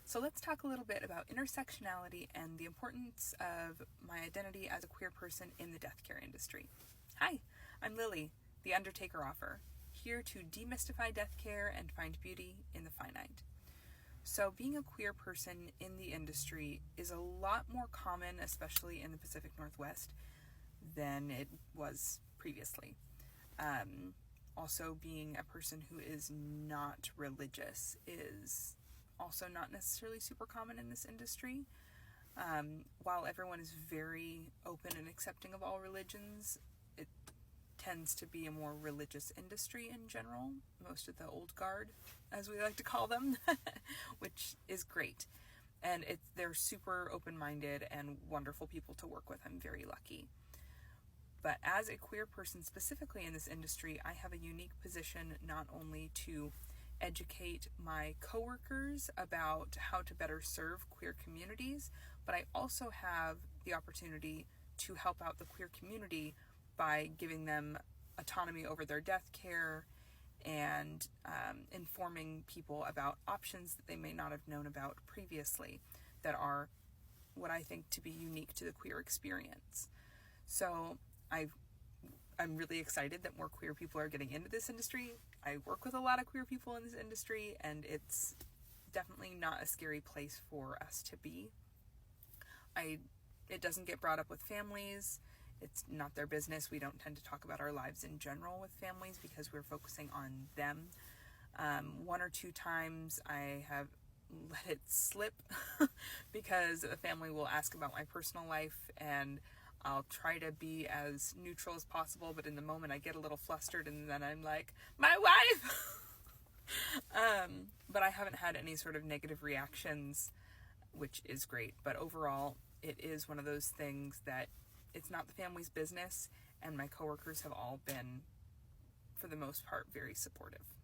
So let's talk a little bit about intersectionality and the importance of my identity as a queer person in the death care industry. Hi, I'm Lily, the Undertaker Offer, here to demystify death care and find beauty in the finite. So being a queer person in the industry is a lot more common, especially in the Pacific Northwest, than it was previously. Also, being a person who is not religious is also not necessarily super common in this industry. While everyone is very open and accepting of all religions, it tends to be a more religious industry in general. Most of the old guard, as we like to call them, which is great. And they're super open-minded and wonderful people to work with. I'm very lucky. But as a queer person specifically in this industry, I have a unique position not only to educate my coworkers about how to better serve queer communities, but I also have the opportunity to help out the queer community by giving them autonomy over their death care and informing people about options that they may not have known about previously that are what I think to be unique to the queer experience. So I'm really excited that more queer people are getting into this industry. I work with a lot of queer people in this industry, and it's definitely not a scary place for us to be. It doesn't get brought up with families. It's not their business. We don't tend to talk about our lives in general with families because we're focusing on them. One or two times I have let it slip because a family will ask about my personal life, and I'll try to be as neutral as possible, but in the moment I get a little flustered and then I'm like, my wife! But I haven't had any sort of negative reactions, which is great. But overall, it is one of those things that it's not the family's business, and my coworkers have all been, for the most part, very supportive.